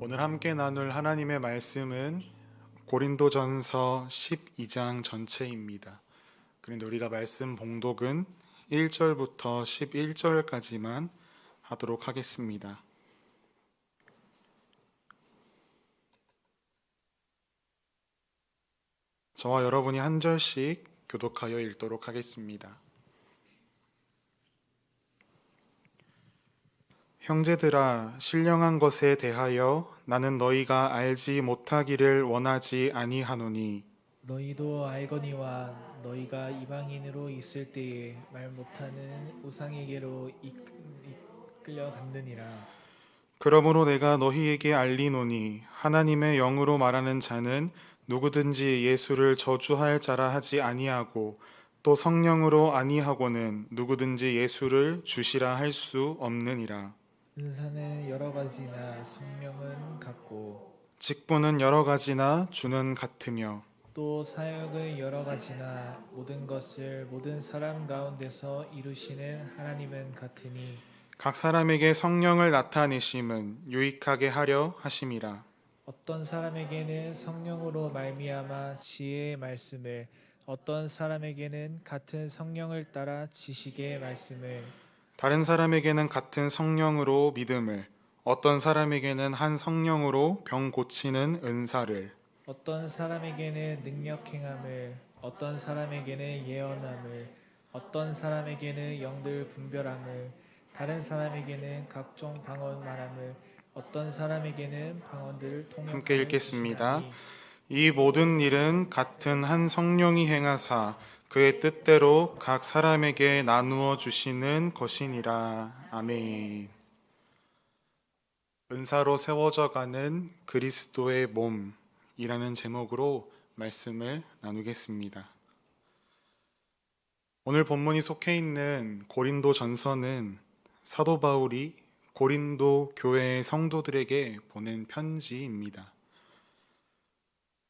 오늘 함께 나눌 하나님의 말씀은 고린도전서 12장 전체입니다. 그런데 우리가 말씀 봉독은 1절부터 11절까지만 하도록 하겠습니다. 저와 여러분이 한 절씩 교독하여 읽도록 하겠습니다. 형제들아, 신령한 것에 대하여 나는 너희가 알지 못하기를 원하지 아니하노니 너희도 알거니와 너희가 이방인으로 있을 때에 말 못하는 우상에게로 이끌려갔느니라. 그러므로 내가 너희에게 알리노니 하나님의 영으로 말하는 자는 누구든지 예수를 저주할 자라 하지 아니하고 또 성령으로 아니하고는 누구든지 예수를 주시라 할 수 없느니라. 은사는 여러 가지나 성령은 같고 직분은 여러 가지나 주는 같으며 또 사역은 여러 가지나 모든 것을 모든 사람 가운데서 이루시는 하나님은 같으니 각 사람에게 성령을 나타내심은 유익하게 하려 하심이라. 어떤 사람에게는 성령으로 말미암아 지혜의 말씀을, 어떤 사람에게는 같은 성령을 따라 지식의 말씀을, 다른 사람에게는 같은 성령으로 믿음을, 어떤 사람에게는 한 성령으로 병 고치는 은사를, 어떤 사람에게는 능력 행함을, 어떤 사람에게는 예언함을, 어떤 사람에게는 영들 분별함을, 다른 사람에게는 각종 방언 말함을, 어떤 사람에게는 방언들을 함께 통역함을 읽겠습니다. 주시나니 이 모든 일은 같은 한 성령이 행하사 그의 뜻대로 각 사람에게 나누어 주시는 것이니라. 아멘. 은사로 세워져 가는 그리스도의 몸이라는 제목으로 말씀을 나누겠습니다. 오늘 본문이 속해 있는 고린도 전서는 사도 바울이 고린도 교회의 성도들에게 보낸 편지입니다.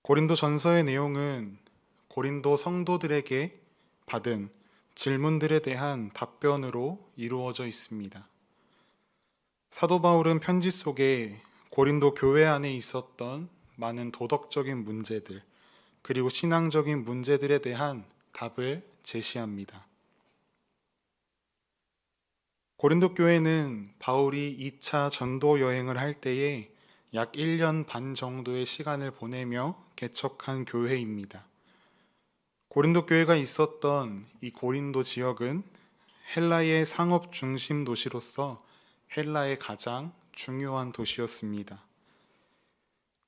고린도 전서의 내용은 고린도 성도들에게 받은 질문들에 대한 답변으로 이루어져 있습니다. 사도 바울은 편지 속에 고린도 교회 안에 있었던 많은 도덕적인 문제들, 그리고 신앙적인 문제들에 대한 답을 제시합니다. 고린도 교회는 바울이 2차 전도 여행을 할 때에 약 1년 반 정도의 시간을 보내며 개척한 교회입니다. 고린도 교회가 있었던 이 고린도 지역은 헬라의 상업 중심 도시로서 헬라의 가장 중요한 도시였습니다.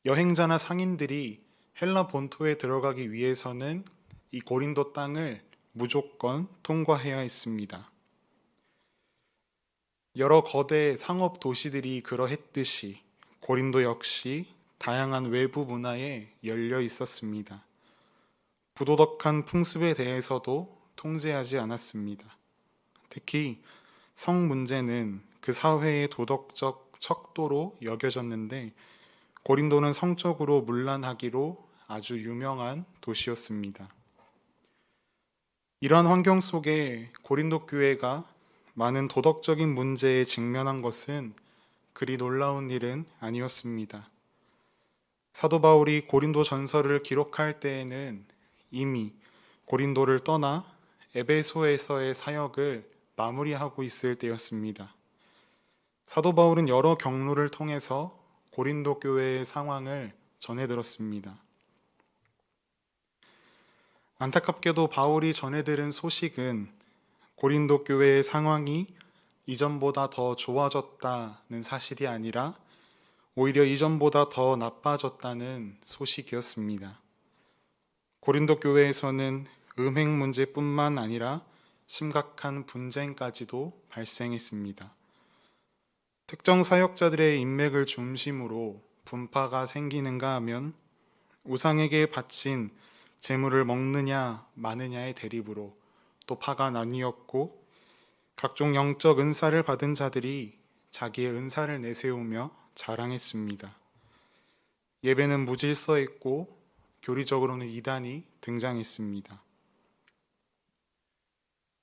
여행자나 상인들이 헬라 본토에 들어가기 위해서는 이 고린도 땅을 무조건 통과해야 했습니다. 여러 거대 상업 도시들이 그러했듯이 고린도 역시 다양한 외부 문화에 열려 있었습니다. 부도덕한 풍습에 대해서도 통제하지 않았습니다. 특히 성 문제는 그 사회의 도덕적 척도로 여겨졌는데 고린도는 성적으로 문란하기로 아주 유명한 도시였습니다. 이러한 환경 속에 고린도 교회가 많은 도덕적인 문제에 직면한 것은 그리 놀라운 일은 아니었습니다. 사도 바울이 고린도 전서를 기록할 때에는 이미 고린도를 떠나 에베소에서의 사역을 마무리하고 있을 때였습니다. 사도 바울은 여러 경로를 통해서 고린도 교회의 상황을 전해들었습니다. 안타깝게도 바울이 전해들은 소식은 고린도 교회의 상황이 이전보다 더 좋아졌다는 사실이 아니라 오히려 이전보다 더 나빠졌다는 소식이었습니다. 고린도 교회에서는 음행 문제뿐만 아니라 심각한 분쟁까지도 발생했습니다. 특정 사역자들의 인맥을 중심으로 분파가 생기는가 하면 우상에게 바친 재물을 먹느냐 마느냐의 대립으로 또 파가 나뉘었고, 각종 영적 은사를 받은 자들이 자기의 은사를 내세우며 자랑했습니다. 예배는 무질서했고 교리적으로는 이단이 등장했습니다.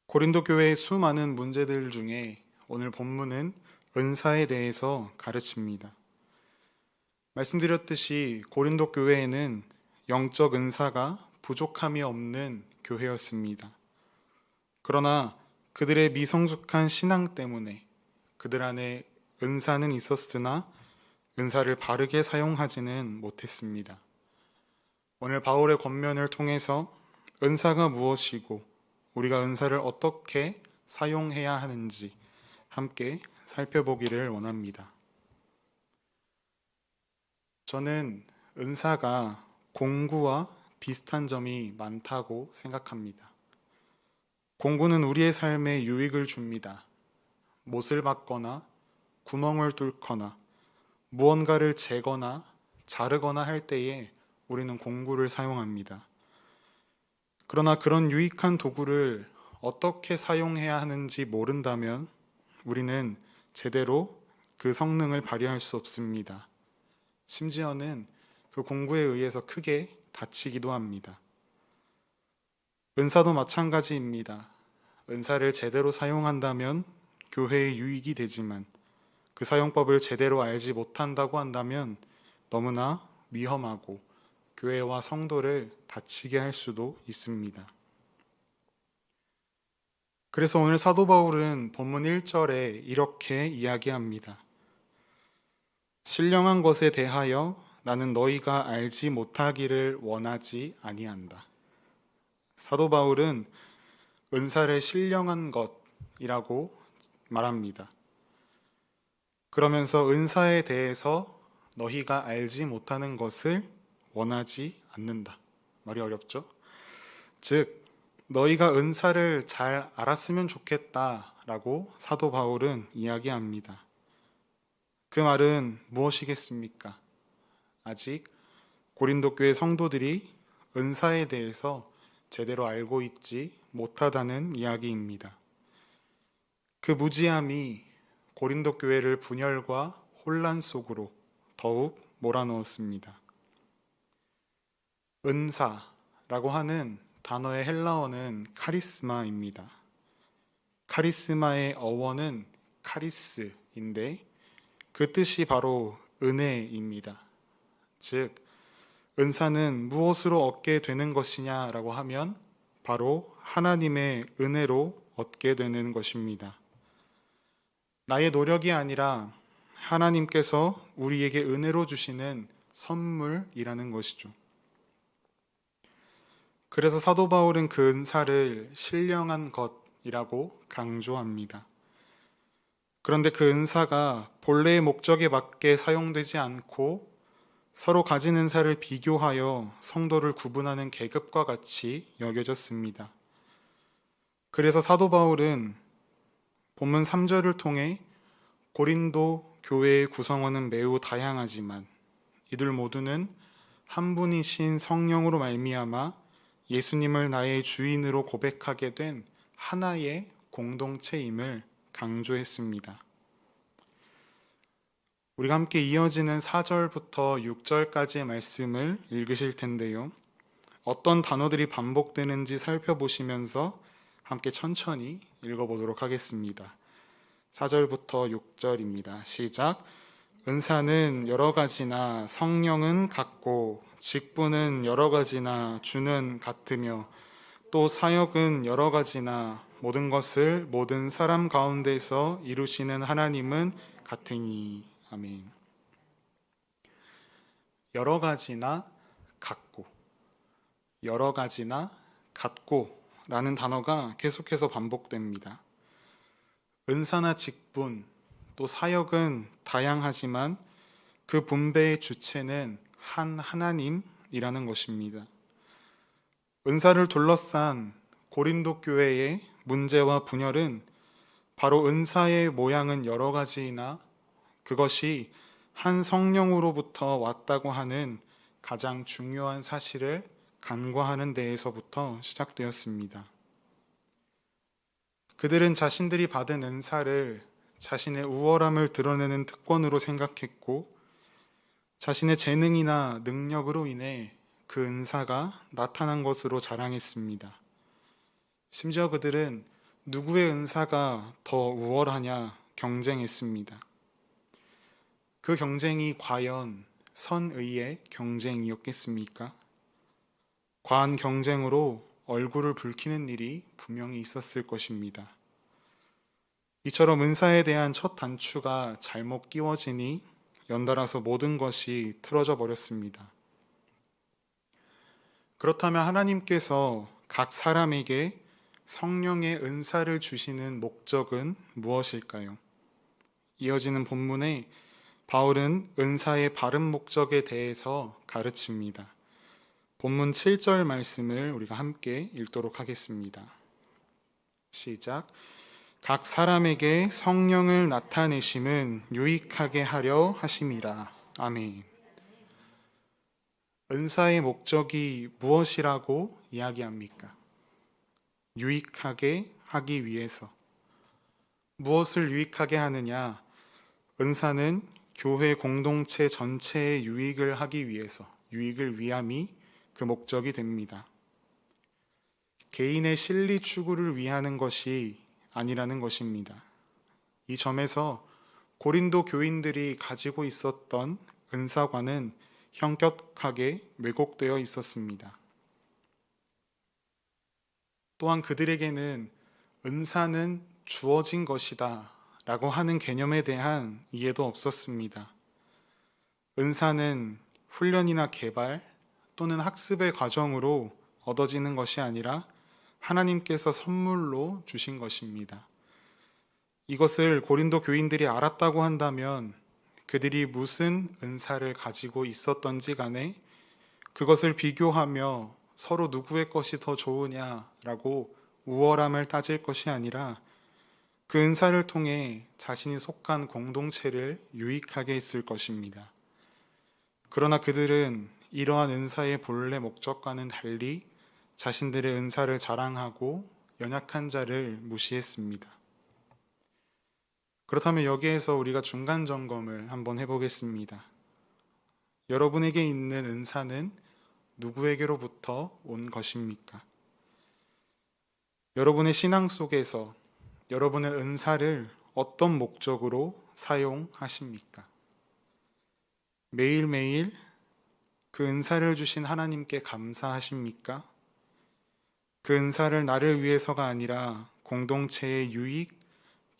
고린도 교회의 수많은 문제들 중에 오늘 본문은 은사에 대해서 가르칩니다. 말씀드렸듯이 고린도 교회에는 영적 은사가 부족함이 없는 교회였습니다. 그러나 그들의 미성숙한 신앙 때문에 그들 안에 은사는 있었으나 은사를 바르게 사용하지는 못했습니다. 오늘 바울의 권면을 통해서 은사가 무엇이고 우리가 은사를 어떻게 사용해야 하는지 함께 살펴보기를 원합니다. 저는 은사가 공구와 비슷한 점이 많다고 생각합니다. 공구는 우리의 삶에 유익을 줍니다. 못을 박거나 구멍을 뚫거나 무언가를 재거나 자르거나 할 때에 우리는 공구를 사용합니다. 그러나 그런 유익한 도구를 어떻게 사용해야 하는지 모른다면 우리는 제대로 그 성능을 발휘할 수 없습니다. 심지어는 그 공구에 의해서 크게 다치기도 합니다. 은사도 마찬가지입니다. 은사를 제대로 사용한다면 교회에 유익이 되지만 그 사용법을 제대로 알지 못한다고 한다면 너무나 위험하고 교회와 성도를 다치게 할 수도 있습니다. 그래서 오늘 사도 바울은 본문 1절에 이렇게 이야기합니다. 신령한 것에 대하여 나는 너희가 알지 못하기를 원하지 아니한다. 사도 바울은 은사를 신령한 것이라고 말합니다. 그러면서 은사에 대해서 너희가 알지 못하는 것을 원하지 않는다. 말이 어렵죠? 즉, 너희가 은사를 잘 알았으면 좋겠다라고 사도 바울은 이야기합니다. 그 말은 무엇이겠습니까? 아직 고린도 교회 성도들이 은사에 대해서 제대로 알고 있지 못하다는 이야기입니다. 그 무지함이 고린도 교회를 분열과 혼란 속으로 더욱 몰아넣었습니다. 은사라고 하는 단어의 헬라어는 카리스마입니다. 카리스마의 어원은 카리스인데 그 뜻이 바로 은혜입니다. 즉, 은사는 무엇으로 얻게 되는 것이냐라고 하면 바로 하나님의 은혜로 얻게 되는 것입니다. 나의 노력이 아니라 하나님께서 우리에게 은혜로 주시는 선물이라는 것이죠. 그래서 사도 바울은 그 은사를 신령한 것이라고 강조합니다. 그런데 그 은사가 본래의 목적에 맞게 사용되지 않고 서로 가진 은사를 비교하여 성도를 구분하는 계급과 같이 여겨졌습니다. 그래서 사도 바울은 본문 3절을 통해 고린도 교회의 구성원은 매우 다양하지만 이들 모두는 한 분이신 성령으로 말미암아 예수님을 나의 주인으로 고백하게 된 하나의 공동체임을 강조했습니다. 우리가 함께 이어지는 4절부터 6절까지의 말씀을 읽으실 텐데요. 어떤 단어들이 반복되는지 살펴보시면서 함께 천천히 읽어보도록 하겠습니다. 4절부터 6절입니다. 시작. 은사는 여러 가지나 성령은 같고 직분은 여러 가지나 주는 같으며 또 사역은 여러 가지나 모든 것을 모든 사람 가운데서 이루시는 하나님은 같으니. 아멘. 여러 가지나 같고, 여러 가지나 같고 라는 단어가 계속해서 반복됩니다. 은사나 직분, 또 사역은 다양하지만 그 분배의 주체는 한 하나님이라는 것입니다. 은사를 둘러싼 고린도 교회의 문제와 분열은 바로 은사의 모양은 여러 가지이나 그것이 한 성령으로부터 왔다고 하는 가장 중요한 사실을 간과하는 데에서부터 시작되었습니다. 그들은 자신들이 받은 은사를 자신의 우월함을 드러내는 특권으로 생각했고 자신의 재능이나 능력으로 인해 그 은사가 나타난 것으로 자랑했습니다. 심지어 그들은 누구의 은사가 더 우월하냐 경쟁했습니다. 그 경쟁이 과연 선의의 경쟁이었겠습니까? 과한 경쟁으로 얼굴을 붉히는 일이 분명히 있었을 것입니다. 이처럼 은사에 대한 첫 단추가 잘못 끼워지니 연달아서 모든 것이 틀어져 버렸습니다. 그렇다면 하나님께서 각 사람에게 성령의 은사를 주시는 목적은 무엇일까요? 이어지는 본문에 바울은 은사의 바른 목적에 대해서 가르칩니다. 본문 7절 말씀을 우리가 함께 읽도록 하겠습니다. 시작. 각 사람에게 성령을 나타내심은 유익하게 하려 하심이라. 아멘. 은사의 목적이 무엇이라고 이야기합니까? 유익하게 하기 위해서. 무엇을 유익하게 하느냐? 은사는 교회 공동체 전체의 유익을 하기 위해서, 유익을 위함이 그 목적이 됩니다. 개인의 실리 추구를 위하는 것이 아니라는 것입니다. 이 점에서 고린도 교인들이 가지고 있었던 은사관은 현격하게 왜곡되어 있었습니다. 또한 그들에게는 은사는 주어진 것이다 라고 하는 개념에 대한 이해도 없었습니다. 은사는 훈련이나 개발 또는 학습의 과정으로 얻어지는 것이 아니라 하나님께서 선물로 주신 것입니다. 이것을 고린도 교인들이 알았다고 한다면 그들이 무슨 은사를 가지고 있었던지 간에 그것을 비교하며 서로 누구의 것이 더 좋으냐라고 우월함을 따질 것이 아니라 그 은사를 통해 자신이 속한 공동체를 유익하게 했을 것입니다. 그러나 그들은 이러한 은사의 본래 목적과는 달리 자신들의 은사를 자랑하고 연약한 자를 무시했습니다. 그렇다면 여기에서 우리가 중간 점검을 한번 해보겠습니다. 여러분에게 있는 은사는 누구에게로부터 온 것입니까? 여러분의 신앙 속에서 여러분의 은사를 어떤 목적으로 사용하십니까? 매일매일 그 은사를 주신 하나님께 감사하십니까? 그 은사를 나를 위해서가 아니라 공동체의 유익,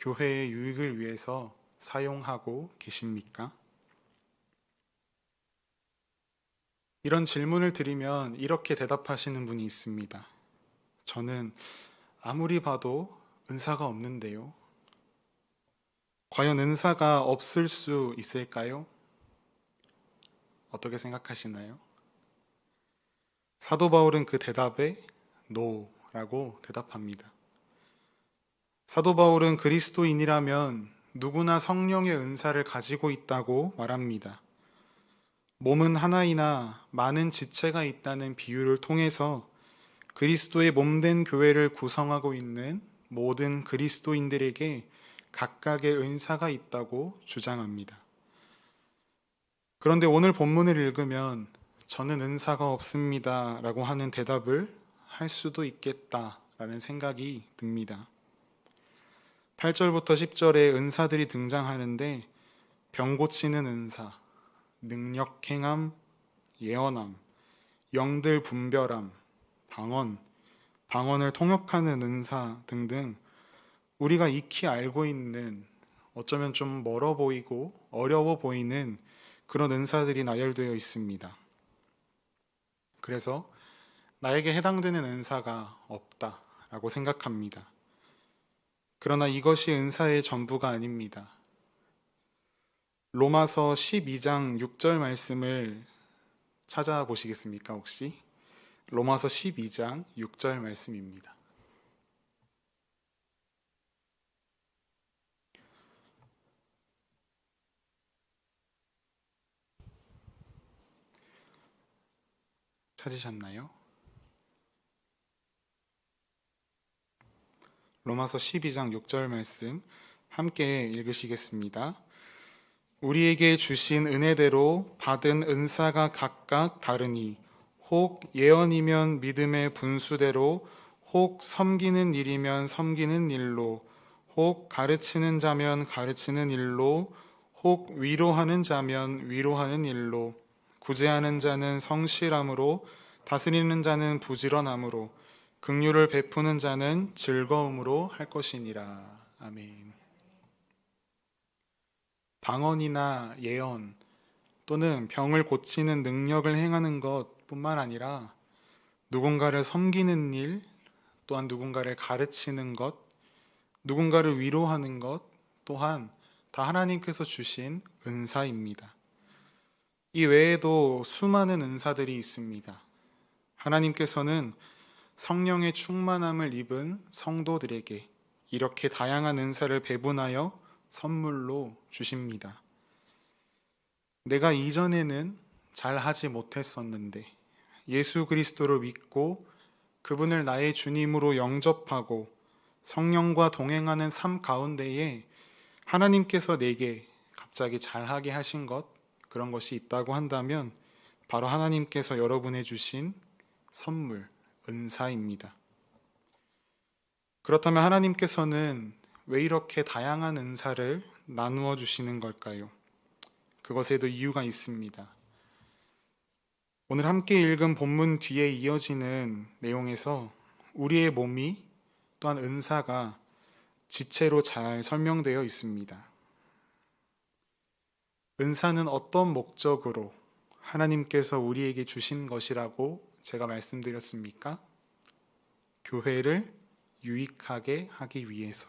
교회의 유익을 위해서 사용하고 계십니까? 이런 질문을 드리면 이렇게 대답하시는 분이 있습니다. 저는 아무리 봐도 은사가 없는데요. 과연 은사가 없을 수 있을까요? 어떻게 생각하시나요? 사도 바울은 그 대답에 노라고 대답합니다. 사도 바울은 그리스도인이라면 누구나 성령의 은사를 가지고 있다고 말합니다. 몸은 하나이나 많은 지체가 있다는 비유를 통해서 그리스도의 몸된 교회를 구성하고 있는 모든 그리스도인들에게 각각의 은사가 있다고 주장합니다. 그런데 오늘 본문을 읽으면 저는 은사가 없습니다 라고 하는 대답을 할 수도 있겠다라는 생각이 듭니다. 8절부터 10절에 은사들이 등장하는데 병 고치는 은사, 능력 행함, 예언함, 영들 분별함, 방언을 통역하는 은사 등등 우리가 익히 알고 있는 어쩌면 좀 멀어 보이고 어려워 보이는 그런 은사들이 나열되어 있습니다. 그래서 나에게 해당되는 은사가 없다라고 생각합니다. 그러나 이것이 은사의 전부가 아닙니다. 로마서 12장 6절 말씀을 찾아보시겠습니까, 혹시? 로마서 12장 6절 말씀입니다. 찾으셨나요? 로마서 12장 6절 말씀 함께 읽으시겠습니다. 우리에게 주신 은혜대로 받은 은사가 각각 다르니 혹 예언이면 믿음의 분수대로, 혹 섬기는 일이면 섬기는 일로, 혹 가르치는 자면 가르치는 일로, 혹 위로하는 자면 위로하는 일로, 구제하는 자는 성실함으로, 다스리는 자는 부지런함으로, 긍휼을 베푸는 자는 즐거움으로 할 것이니라. 아멘. 방언이나 예언 또는 병을 고치는 능력을 행하는 것뿐만 아니라 누군가를 섬기는 일, 또한 누군가를 가르치는 것, 누군가를 위로하는 것 또한 다 하나님께서 주신 은사입니다. 이 외에도 수많은 은사들이 있습니다. 하나님께서는 성령의 충만함을 입은 성도들에게 이렇게 다양한 은사를 배분하여 선물로 주십니다. 내가 이전에는 잘 하지 못했었는데 예수 그리스도를 믿고 그분을 나의 주님으로 영접하고 성령과 동행하는 삶 가운데에 하나님께서 내게 갑자기 잘하게 하신 것, 그런 것이 있다고 한다면 바로 하나님께서 여러분에 주신 선물, 은사입니다. 그렇다면 하나님께서는 왜 이렇게 다양한 은사를 나누어 주시는 걸까요? 그것에도 이유가 있습니다. 오늘 함께 읽은 본문 뒤에 이어지는 내용에서 우리의 몸이 또한 은사가 지체로 잘 설명되어 있습니다. 은사는 어떤 목적으로 하나님께서 우리에게 주신 것이라고 제가 말씀드렸습니까? 교회를 유익하게 하기 위해서.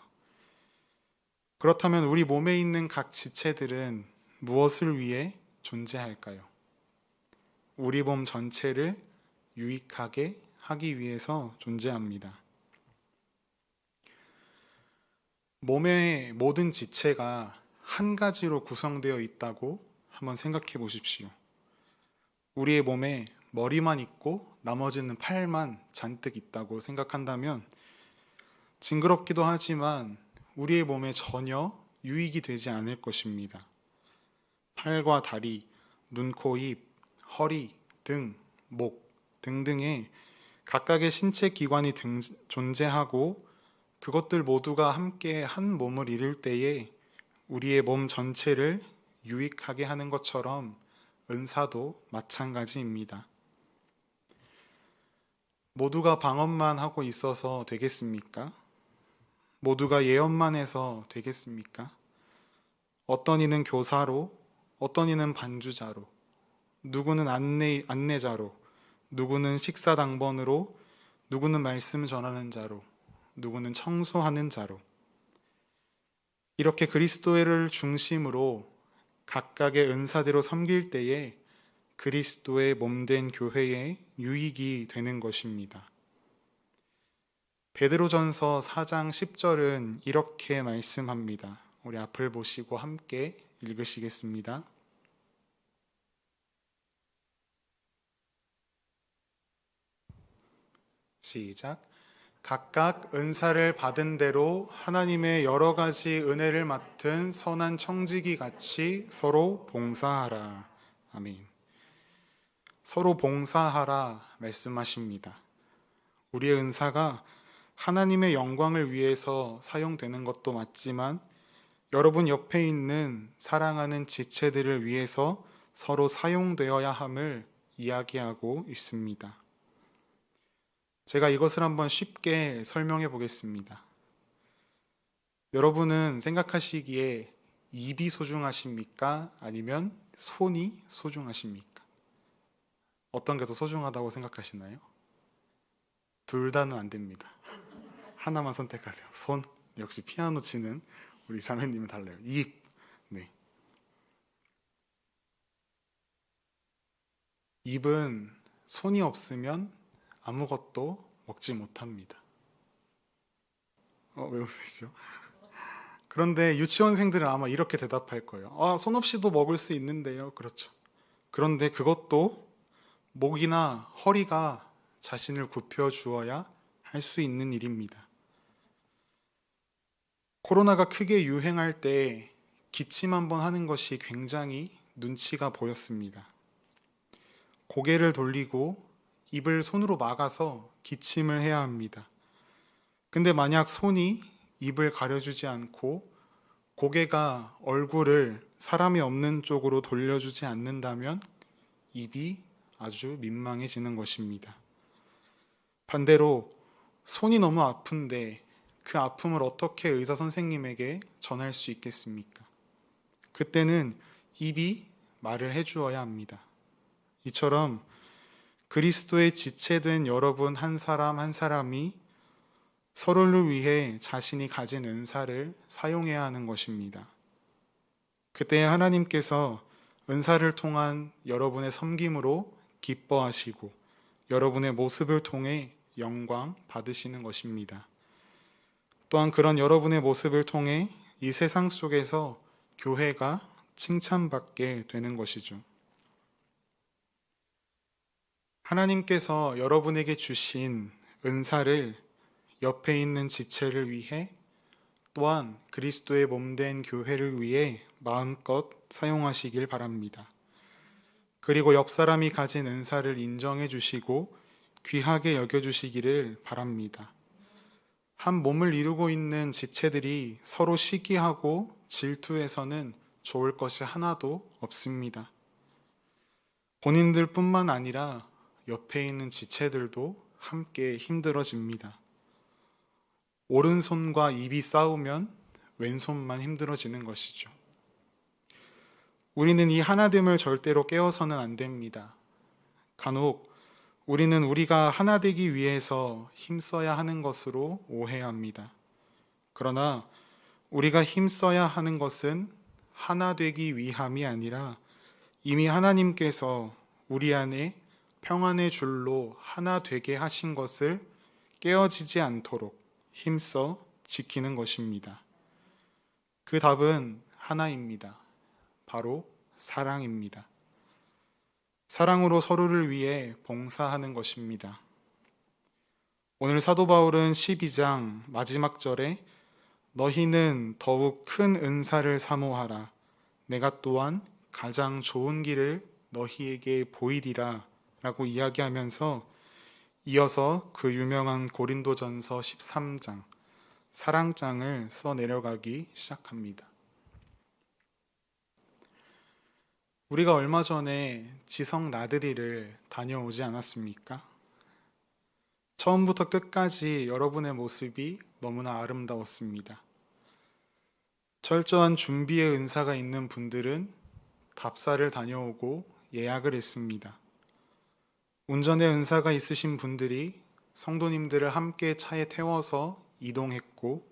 그렇다면 우리 몸에 있는 각 지체들은 무엇을 위해 존재할까요? 우리 몸 전체를 유익하게 하기 위해서 존재합니다. 몸의 모든 지체가 한 가지로 구성되어 있다고 한번 생각해 보십시오. 우리의 몸에 머리만 있고 나머지는 팔만 잔뜩 있다고 생각한다면 징그럽기도 하지만 우리의 몸에 전혀 유익이 되지 않을 것입니다. 팔과 다리, 눈, 코, 입, 허리, 등, 목 등등의 각각의 신체 기관이 존재하고 그것들 모두가 함께 한 몸을 이룰 때에 우리의 몸 전체를 유익하게 하는 것처럼 은사도 마찬가지입니다. 모두가 방언만 하고 있어서 되겠습니까? 모두가 예언만 해서 되겠습니까? 어떤 이는 교사로, 어떤 이는 반주자로, 누구는 안내자로, 누구는 식사 당번으로, 누구는 말씀 전하는 자로, 누구는 청소하는 자로. 이렇게 그리스도를 중심으로 각각의 은사대로 섬길 때에 그리스도의 몸된 교회에 유익이 되는 것입니다. 베드로전서 4장 10절은 이렇게 말씀합니다. 우리 앞을 보시고 함께 읽으시겠습니다. 시작. 각각 은사를 받은 대로 하나님의 여러 가지 은혜를 맡은 선한 청지기 같이 서로 봉사하라. 아멘. 서로 봉사하라 말씀하십니다. 우리의 은사가 하나님의 영광을 위해서 사용되는 것도 맞지만 여러분 옆에 있는 사랑하는 지체들을 위해서 서로 사용되어야 함을 이야기하고 있습니다. 제가 이것을 한번 쉽게 설명해 보겠습니다. 여러분은 생각하시기에 입이 소중하십니까? 아니면 손이 소중하십니까? 어떤 게 더 소중하다고 생각하시나요? 둘 다는 안 됩니다. 하나만 선택하세요. 손. 역시 피아노 치는 우리 자매님은 달라요. 입. 네. 입은 손이 없으면 아무것도 먹지 못합니다. 왜 웃으시죠? 그런데 유치원생들은 아마 이렇게 대답할 거예요. 손 없이도 먹을 수 있는데요. 그렇죠. 그런데 그것도 목이나 허리가 자신을 굽혀 주어야 할 수 있는 일입니다. 코로나가 크게 유행할 때 기침 한번 하는 것이 굉장히 눈치가 보였습니다. 고개를 돌리고 입을 손으로 막아서 기침을 해야 합니다. 근데 만약 손이 입을 가려주지 않고 고개가 얼굴을 사람이 없는 쪽으로 돌려주지 않는다면 입이 아주 민망해지는 것입니다. 반대로 손이 너무 아픈데 그 아픔을 어떻게 의사 선생님에게 전할 수 있겠습니까? 그때는 입이 말을 해주어야 합니다. 이처럼 그리스도의 지체된 여러분 한 사람 한 사람이 서로를 위해 자신이 가진 은사를 사용해야 하는 것입니다. 그때 하나님께서 은사를 통한 여러분의 섬김으로 기뻐하시고 여러분의 모습을 통해 영광 받으시는 것입니다. 또한 그런 여러분의 모습을 통해 이 세상 속에서 교회가 칭찬받게 되는 것이죠. 하나님께서 여러분에게 주신 은사를 옆에 있는 지체를 위해 또한 그리스도의 몸된 교회를 위해 마음껏 사용하시길 바랍니다. 그리고 옆 사람이 가진 은사를 인정해 주시고 귀하게 여겨주시기를 바랍니다. 한 몸을 이루고 있는 지체들이 서로 시기하고 질투해서는 좋을 것이 하나도 없습니다. 본인들뿐만 아니라 옆에 있는 지체들도 함께 힘들어집니다. 오른손과 입이 싸우면 왼손만 힘들어지는 것이죠. 우리는 이 하나됨을 절대로 깨어서는 안 됩니다. 간혹 우리는 우리가 하나 되기 위해서 힘써야 하는 것으로 오해합니다. 그러나 우리가 힘써야 하는 것은 하나 되기 위함이 아니라 이미 하나님께서 우리 안에 평안의 줄로 하나 되게 하신 것을 깨어지지 않도록 힘써 지키는 것입니다. 그 답은 하나입니다. 바로 사랑입니다. 사랑으로 서로를 위해 봉사하는 것입니다. 오늘 사도 바울은 12장 마지막 절에 너희는 더욱 큰 은사를 사모하라. 내가 또한 가장 좋은 길을 너희에게 보이리라 라고 이야기하면서 이어서 그 유명한 고린도전서 13장 사랑장을 써 내려가기 시작합니다. 우리가 얼마 전에 지성 나들이를 다녀오지 않았습니까? 처음부터 끝까지 여러분의 모습이 너무나 아름다웠습니다. 철저한 준비의 은사가 있는 분들은 답사를 다녀오고 예약을 했습니다. 운전의 은사가 있으신 분들이 성도님들을 함께 차에 태워서 이동했고,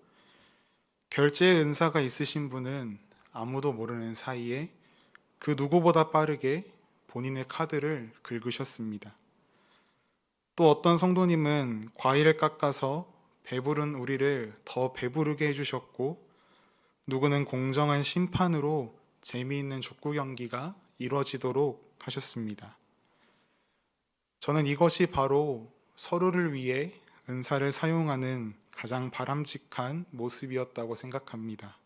결제의 은사가 있으신 분은 아무도 모르는 사이에 그 누구보다 빠르게 본인의 카드를 긁으셨습니다. 또 어떤 성도님은 과일을 깎아서 배부른 우리를 더 배부르게 해주셨고, 누구는 공정한 심판으로 재미있는 족구 경기가 이루어지도록 하셨습니다. 저는 이것이 바로 서로를 위해 은사를 사용하는 가장 바람직한 모습이었다고 생각합니다.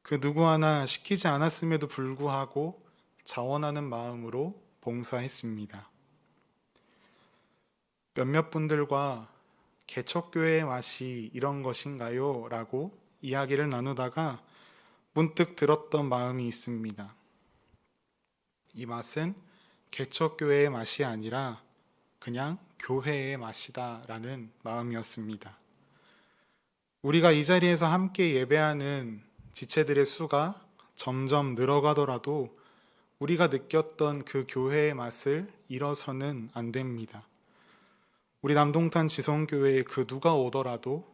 그 누구 하나 시키지 않았음에도 불구하고 자원하는 마음으로 봉사했습니다. 몇몇 분들과 개척교회의 맛이 이런 것인가요? 라고 이야기를 나누다가 문득 들었던 마음이 있습니다. 이 맛은 개척교회의 맛이 아니라 그냥 교회의 맛이다 라는 마음이었습니다. 우리가 이 자리에서 함께 예배하는 지체들의 수가 점점 늘어가더라도 우리가 느꼈던 그 교회의 맛을 잃어서는 안 됩니다. 우리 남동탄 지성교회에 그 누가 오더라도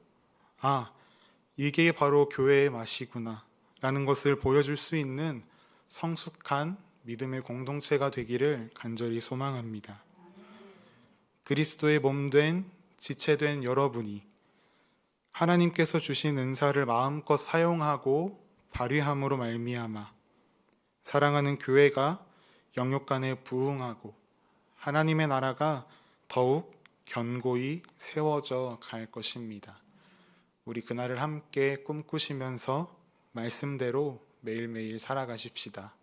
이게 바로 교회의 맛이구나 라는 것을 보여줄 수 있는 성숙한 믿음의 공동체가 되기를 간절히 소망합니다. 그리스도의 몸된 지체된 여러분이 하나님께서 주신 은사를 마음껏 사용하고 발휘함으로 말미암아 사랑하는 교회가 영육 간에 부흥하고 하나님의 나라가 더욱 견고히 세워져 갈 것입니다. 우리 그날을 함께 꿈꾸시면서 말씀대로 매일매일 살아가십시다.